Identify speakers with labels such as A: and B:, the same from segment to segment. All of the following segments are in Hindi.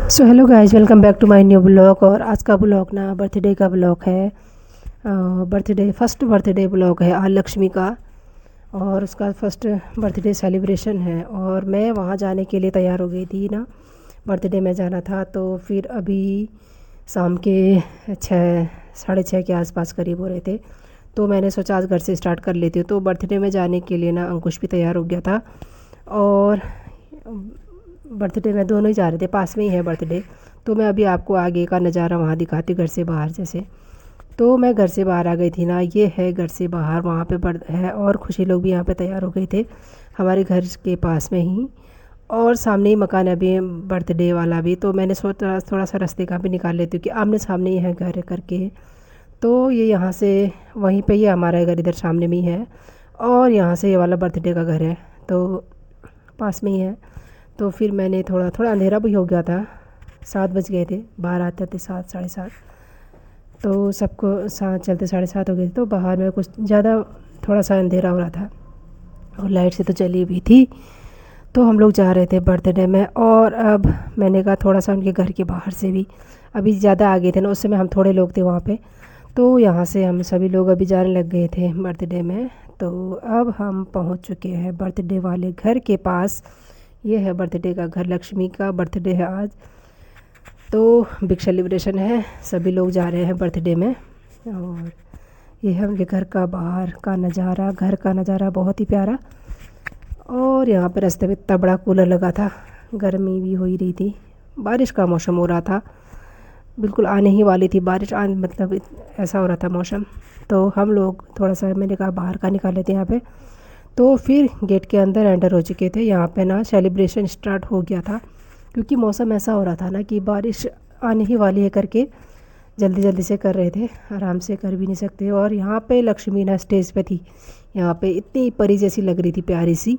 A: So hello guys, welcome back to my new blog. और आज का ब्लॉग ना बर्थडे का ब्लॉग है। फर्स्ट बर्थडे ब्लॉग है आज लक्ष्मी का। और उसका फर्स्ट बर्थडे सेलिब्रेशन है और मैं वहाँ जाने के लिए तैयार हो गई थी ना। बर्थडे में जाना था तो फिर अभी शाम के 6 साढ़े 6 के आसपास करीब हो रहे थे। तो मैंने सोचा आज घर से स्टार्ट कर लेती हूँ। तो बर्थडे में जाने के लिए ना अंकुश भी तैयार हो गया था। और बर्थडे में दोनों ही जा रहे थे, पास में ही है बर्थडे। तो मैं अभी आपको आगे का नज़ारा वहाँ दिखाती हूँ घर से बाहर जैसे। तो मैं घर से बाहर आ गई थी ना, ये है घर से बाहर, वहाँ पे है। और खुशी लोग भी यहाँ पे तैयार हो गए थे हमारे घर के पास में ही। और सामने ही मकान है अभी बर्थडे वाला भी। तो मैंने सोचा थोड़ा सा रास्ते का भी निकाल लेती हूँ कि आमने सामने ही है घर करके। तो ये यहाँ से वहीं पे ही हमारा घर इधर सामने में ही है। और यहाँ से ये वाला बर्थडे का घर है तो पास में ही है। तो फिर मैंने थोड़ा थोड़ा अंधेरा भी हो गया था, 7 बज गए थे, बाहर आते थे 7 साढ़े 7। तो सबको 7 चलते 7:30 हो गए थे। तो बाहर में कुछ ज़्यादा थोड़ा सा अंधेरा हो रहा था और लाइट से तो चली भी थी। तो हम लोग जा रहे थे बर्थडे में। और अब मैंने कहा थोड़ा सा उनके घर के बाहर से भी, अभी ज़्यादा आ गए थे ना, उस समय हम थोड़े लोग थे वहाँ पे। तो यहाँ से हम सभी लोग अभी जाने लग गए थे बर्थडे में। तो अब हम पहुँच चुके हैं बर्थडे वाले घर के पास। ये है बर्थडे का घर, लक्ष्मी का बर्थडे है आज। तो बिग सेलिब्रेशन है, सभी लोग जा रहे हैं बर्थडे में। और ये है उनके घर का बाहर का नज़ारा, घर का नज़ारा बहुत ही प्यारा। और यहाँ पर रास्ते में इतना बड़ा कूलर लगा था, गर्मी भी हो ही रही थी, बारिश का मौसम हो रहा था, बिल्कुल आने ही वाली थी बारिश, मतलब ऐसा हो रहा था मौसम। तो हम लोग थोड़ा सा, मैंने कहा बाहर का निकाल लेते हैं यहाँ पे। तो फिर गेट के अंदर एंटर हो चुके थे। यहाँ पे ना सेलिब्रेशन स्टार्ट हो गया था क्योंकि मौसम ऐसा हो रहा था ना कि बारिश आने ही वाली है करके जल्दी जल्दी से कर रहे थे, आराम से कर भी नहीं सकते। और यहाँ पे लक्ष्मी ना स्टेज पे थी, यहाँ पे इतनी परी जैसी लग रही थी, प्यारी सी,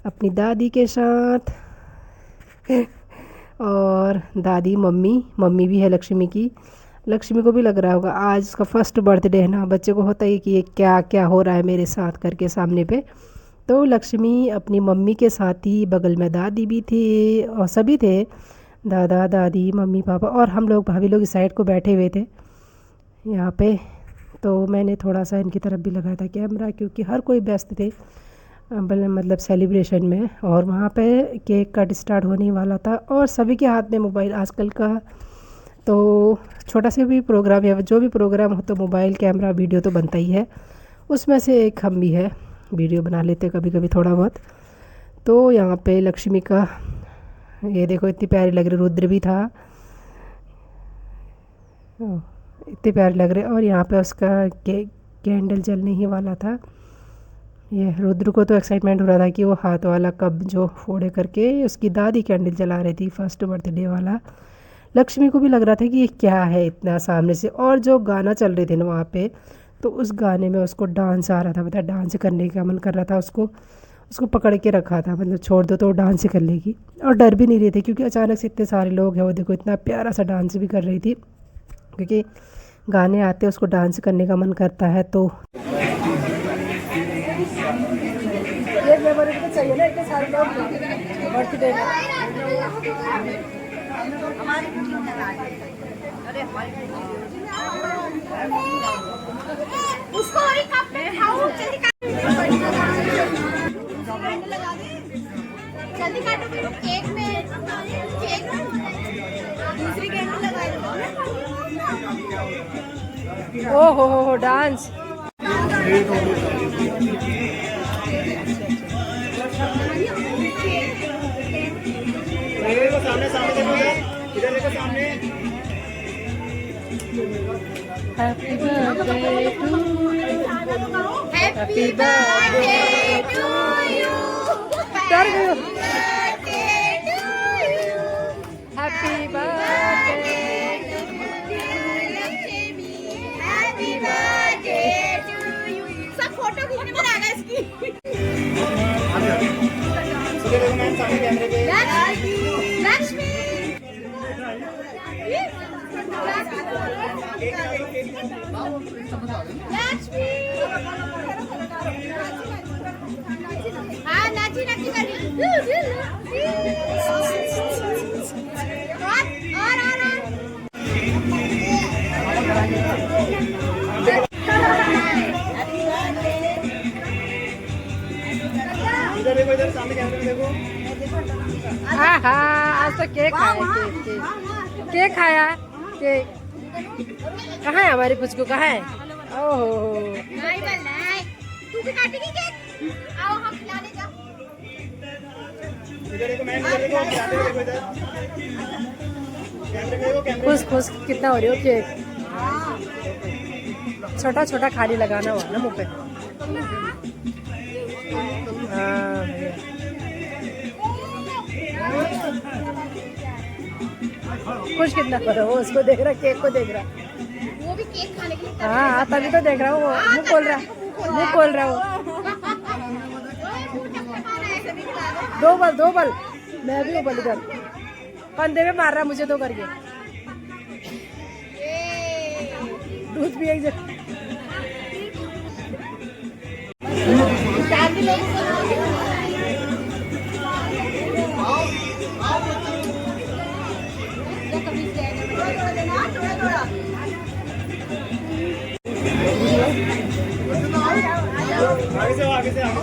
A: अपनी दादी के साथ। और दादी मम्मी मम्मी भी है लक्ष्मी की। लक्ष्मी को भी लग रहा होगा आज उसका फर्स्ट बर्थडे है ना, बच्चे को होता ही कि ये क्या क्या हो रहा है मेरे साथ करके सामने पे। तो लक्ष्मी अपनी मम्मी के साथ ही, बगल में दादी भी थी और सभी थे, दादा दादी मम्मी पापा। और हम लोग भाभी लोग इस साइड को बैठे हुए थे यहाँ पे। तो मैंने थोड़ा सा इनकी तरफ भी लगाया था कैमरा क्योंकि हर कोई व्यस्त थे मतलब सेलिब्रेशन में। और वहाँ पे केक कट स्टार्ट होने वाला था और सभी के हाथ में मोबाइल आजकल का। तो छोटा सा भी प्रोग्राम या जो भी प्रोग्राम हो तो मोबाइल कैमरा वीडियो तो बनता ही है। उसमें से एक हम भी है, वीडियो बना लेते कभी कभी थोड़ा बहुत। तो यहाँ पे लक्ष्मी का ये देखो इतनी प्यारी लग रही, रुद्र भी था, इतने प्यारे लग रहे। और यहाँ पे उसका कैंडल जलने ही वाला था। ये रुद्र को तो एक्साइटमेंट हो रहा था कि वो हाथ वाला कप जो फोड़े करके उसकी दादी कैंडल जला रही थी, फर्स्ट बर्थडे वाला। लक्ष्मी को भी लग रहा था कि ये क्या है इतना सामने से। और जो गाना चल रहे थे ना वहाँ पे, तो उस गाने में उसको डांस आ रहा था, मतलब डांस करने का मन कर रहा था उसको। उसको पकड़ के रखा था, मतलब छोड़ दो तो वो डांस ही कर लेगी। और डर भी नहीं रहे थे क्योंकि अचानक से इतने सारे लोग हैं। वो देखो इतना प्यारा सा डांस भी कर रही थी क्योंकि गाने आते उसको डांस करने का मन करता है। तो ये मेमोरी तो चाहिए ना, इतने सारे लोग बर्थडे में। उसको और एक कप में खाओ, जल्दी काटो फिर केक में, केक दूसरी कैंडल लगा दो। ओ हो डांस। सामने सामने देखो, इधर देखो सामने। Happy birthday to you, happy birthday to you, happy birthday happy birthday to you. सब फोटो खींचने में आ गया इसकी। लक्ष्मी हाँ नाची नाची कर आज तो केक खाया, केक केक केक खाया केक। कहाँ है हमारी पुचकू, कहाँ है? ओहो
B: तू भी काटेगी केक? आओ हम खिलाने जाओ।
A: खुश खुश कितना हो रही हो केक। छोटा छोटा खाली लगाना हुआ ना मुँह पे। हाँ भैया खुश कितना करो, वो उसको देख रहा, केक को देख रहा।
B: वो भी केक खाने के लिए।
A: हाँ तभी तो देख रहा हूँ, वो मुँह खोल रहा, मुँह खोल रहा वो। दो बल मैं भी हूँ बल इधर, कंधे में मार रहा मुझे दो करके। दूध भी एक जगह।
C: आगे से
B: आप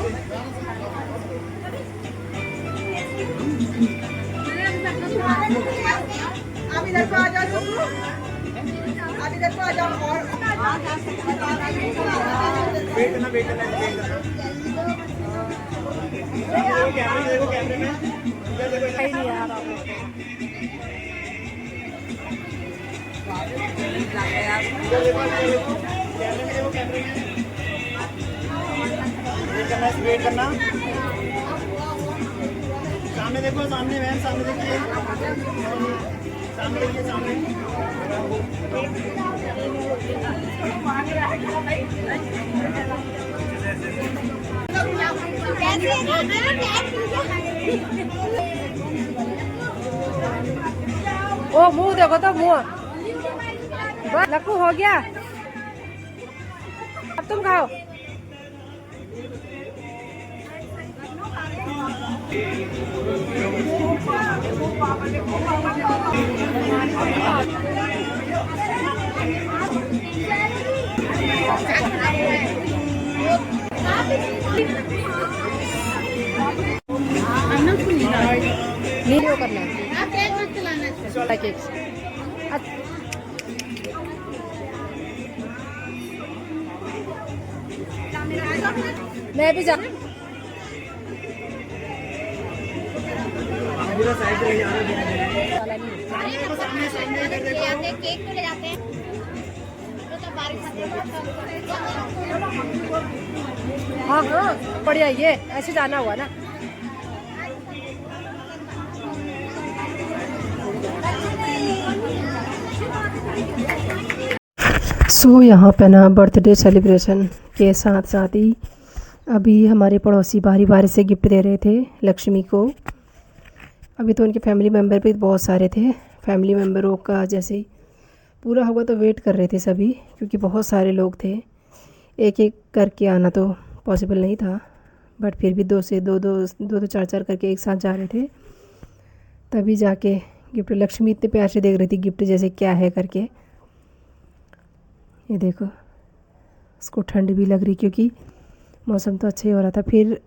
B: इधर को आ जाओ, आप इधर को आ जाओ। और
C: वेट करना कैमरे में
A: नहीं यार
C: वेट करना। सामने देखो, सामने बहन, सामने देखिए, सामने देखिए, सामने।
A: ओ मुंह देखो तो, मुंह बस लक्कू हो गया। अब तुम खाओ। नहीं वो करना है केक। मैं भी जा।
B: केक तो ले जाते हैं।
A: हाँ हाँ बढ़िया, ये ऐसे जाना हुआ ना। सो यहाँ पे ना बर्थडे सेलिब्रेशन के साथ साथ ही अभी हमारे पड़ोसी बारी बारी से गिफ्ट दे रहे थे लक्ष्मी को। अभी तो उनके फैमिली मेम्बर भी बहुत सारे थे। फैमिली मेम्बरों का जैसे ही पूरा होगा तो वेट कर रहे थे सभी, क्योंकि बहुत सारे लोग थे। एक एक करके आना तो पॉसिबल नहीं था, बट फिर भी दो चार चार करके एक साथ जा रहे थे, तभी जाके गिफ्ट। लक्ष्मी इतने प्यार से देख रही थी गिफ्ट जैसे क्या है करके। ये देखो, उसको ठंड भी लग रही क्योंकि मौसम तो अच्छा ही हो रहा था। फिर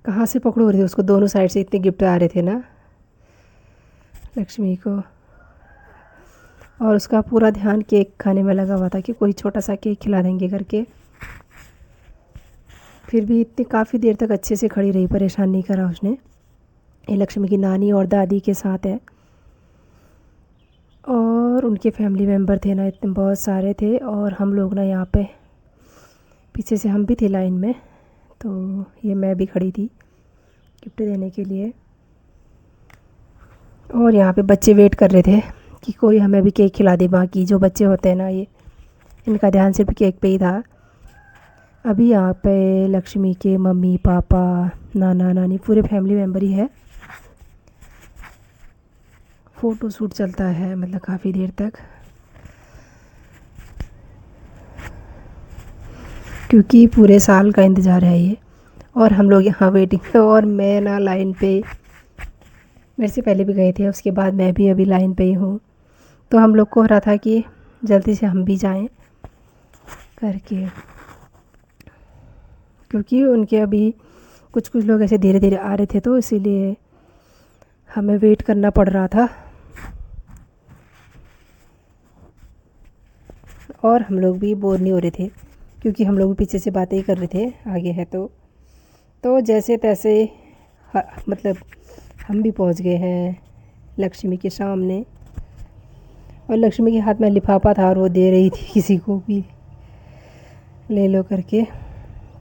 A: कहाँ से पकड़ हो रही थी उसको, दोनों साइड से इतने गिफ्ट आ रहे थे ना लक्ष्मी को। और उसका पूरा ध्यान केक खाने में लगा हुआ था कि कोई छोटा सा केक खिला देंगे करके। फिर भी इतनी काफ़ी देर तक अच्छे से खड़ी रही, परेशान नहीं करा उसने। ये लक्ष्मी की नानी और दादी के साथ है, और उनके फैमिली मेम्बर थे ना, इतने बहुत सारे थे। और हम लोग ना यहाँ पे पीछे से हम भी थे लाइन में, तो ये मैं भी खड़ी थी गिफ्ट देने के लिए। और यहाँ पे बच्चे वेट कर रहे थे कि कोई हमें भी केक खिला दे। बाकी जो बच्चे होते हैं ना, ये इनका ध्यान सिर्फ केक पे ही था। अभी यहाँ पे लक्ष्मी के मम्मी पापा नाना नानी पूरे फैमिली मेम्बर ही है। फ़ोटो शूट चलता है मतलब काफ़ी देर तक, क्योंकि पूरे साल का इंतज़ार है ये। और हम लोग यहाँ वेटिंग पे, और मैं ना लाइन पे, मेरे से पहले भी गए थे, उसके बाद मैं भी अभी लाइन पे ही हूँ। तो हम लोग को हो रहा था कि जल्दी से हम भी जाएं करके, क्योंकि उनके अभी कुछ लोग ऐसे धीरे धीरे आ रहे थे, तो इसीलिए हमें वेट करना पड़ रहा था और हम लोग भी बोर नहीं हो रहे थे, क्योंकि हम लोग भी पीछे से बातें ही कर रहे थे आगे है तो जैसे तैसे मतलब हम भी पहुंच गए हैं लक्ष्मी के सामने। और लक्ष्मी के हाथ में लिफाफा था और वो दे रही थी किसी को भी ले लो करके।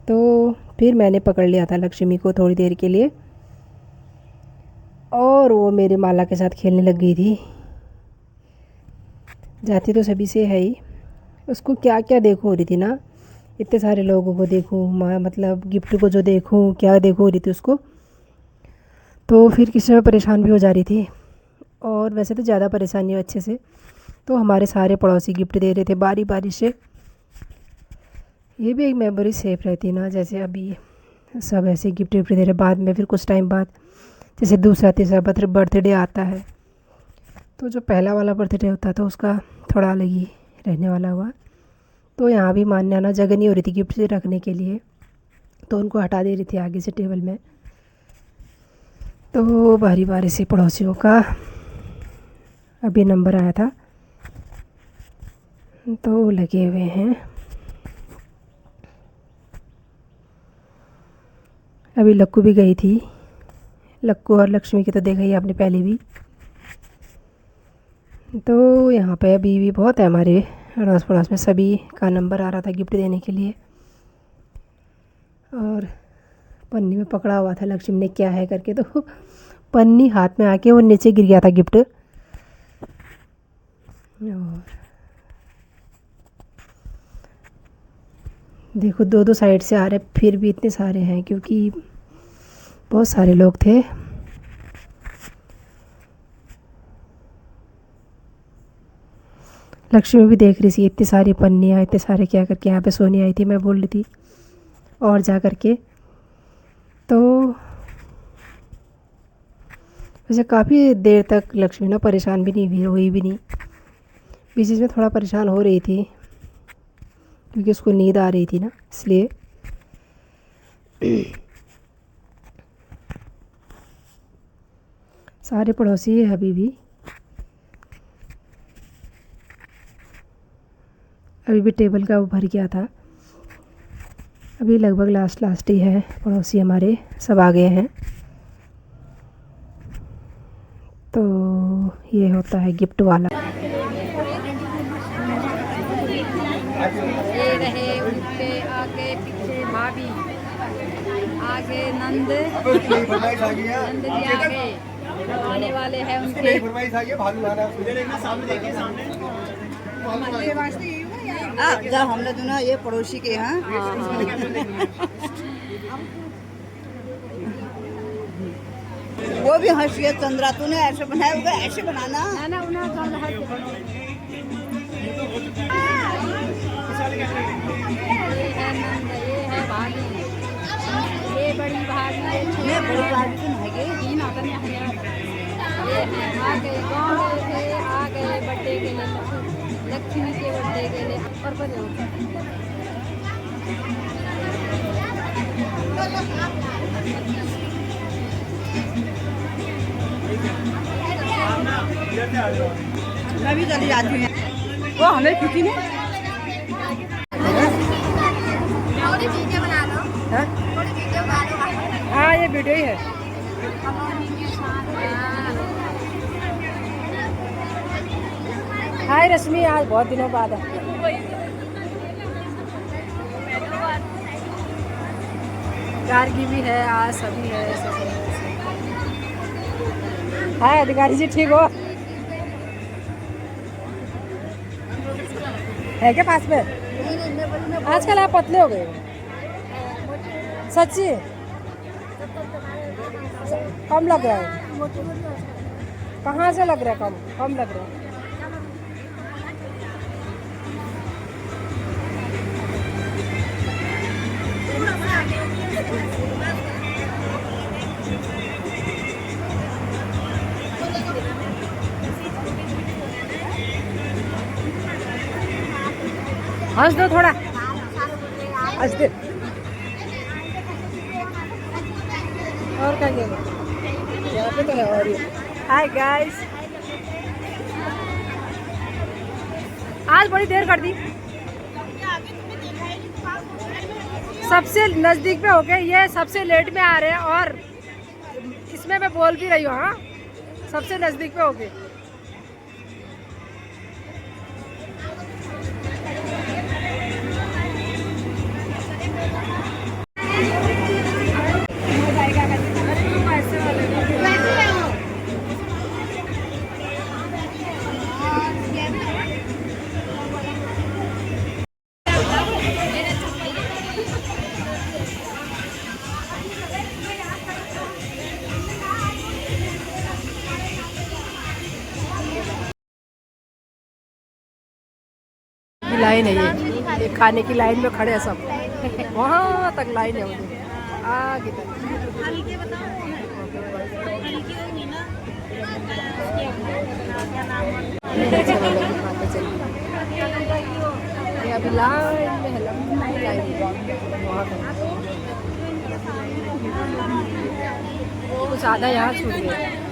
A: तो फिर मैंने पकड़ लिया था लक्ष्मी को थोड़ी देर के लिए और वो मेरे माला के साथ खेलने लग गई थी। जाती तो सभी से है ही, उसको क्या क्या देखो हो रही थी ना, इतने सारे लोगों को देखूँ, मतलब गिफ्ट को जो देखूँ क्या देखो हो रही थी उसको। तो फिर किसी में परेशान भी हो जा रही थी। और वैसे तो ज़्यादा परेशानी है अच्छे से, तो हमारे सारे पड़ोसी गिफ्ट दे रहे थे बारी बारी से। ये भी एक मेमोरी सेफ रहती ना, जैसे अभी सब ऐसे गिफ्ट विफ्ट दे रहे, बाद में फिर कुछ टाइम बाद जैसे दूसरा तीसरा बर्थडे आता है तो जो पहला वाला बर्थडे होता था उसका थोड़ा अलग ही रहने वाला हुआ। तो यहाँ भी मानना ना जगह नहीं हो रही थी गिफ्ट रखने के लिए, तो उनको हटा दे रही थी आगे से टेबल में। तो बारी बारी से पड़ोसियों का अभी नंबर आया था तो लगे हुए हैं। अभी लक्कू भी गई थी, लक्कू और लक्ष्मी की तो देखा ही आपने पहले भी। तो यहाँ पे अभी भी बहुत है, हमारे अड़ोस पड़ोस में सभी का नंबर आ रहा था गिफ्ट देने के लिए। और पन्नी में पकड़ा हुआ था लक्ष्मी ने क्या है करके, तो पन्नी हाथ में आके वो नीचे गिर गया था गिफ्ट। और देखो दो दो साइड से आ रहे, फिर भी इतने सारे हैं क्योंकि बहुत सारे लोग थे। लक्ष्मी भी देख रही थी इतनी सारी पन्नियाँ, इतने सारे क्या करके। यहाँ पे सोनी आई थी, मैं बोल रही थी और जा करके। तो वैसे काफ़ी देर तक लक्ष्मी ना परेशान भी नहीं हुई भी नहीं, बीच में थोड़ा परेशान हो रही थी क्योंकि उसको नींद आ रही थी ना, इसलिए। सारे पड़ोसी है अभी भी टेबल का वो भर गया था। अभी लगभग लास्ट ही है, पड़ोसी हमारे सब आ गए हैं। तो ये होता है गिफ्ट वाला।
D: ये रहे उनके आगे पीछे भाभी, आगे नंद नंद जी आगे आने वाले हैं उनके।
B: जब हम लोग ना ये पड़ोसी के हैं। वो भी हंसिए चंद्रा, तूने ऐसे बनाया होगा, ऐसे बनाना।
D: ये है नंद, ये है भाभी, ये बड़ी भाभी,
B: ये बड़ी भाभी तो नहीं गई।
D: तीन आता नहीं है। ये है आ गए, गाँव गए थे, आ गए बर्थडे के लिए, लक्ष्मी के बर्थडे के लिए। और बने
B: मैं भी चली जाती हूँ। वो हमें छुट्टी नहीं।
A: हाँ ये वीडियो ही है। हाय रश्मि, आज बहुत दिनों बाद है। गार्गी भी है आज, सभी है सब है। हाय अधिकारी जी, ठीक हो? है क्या पास में? आजकल आप पतले हो गए, सच्ची कम लग रहा है। कहाँ से लग रहा है? कम लग रहा है। हंस दो थोड़ा, हंस दे। और क्या यहाँ पे तो है और ये हाय गाइस, आज बड़ी देर कर दी। सबसे नज़दीक पे हो गए, ये सबसे लेट में आ रहे हैं और इसमें मैं बोल भी रही हूँ। हाँ, सबसे नज़दीक पे हो गए। लाइन है ये खाने की लाइन में खड़े हैं सब, वहाँ तक लाइन है मुझे आगे तक। ये अभी लाइन में है, लंबी लाइन वहाँ तक, कुछ आधा यहाँ छूट गया।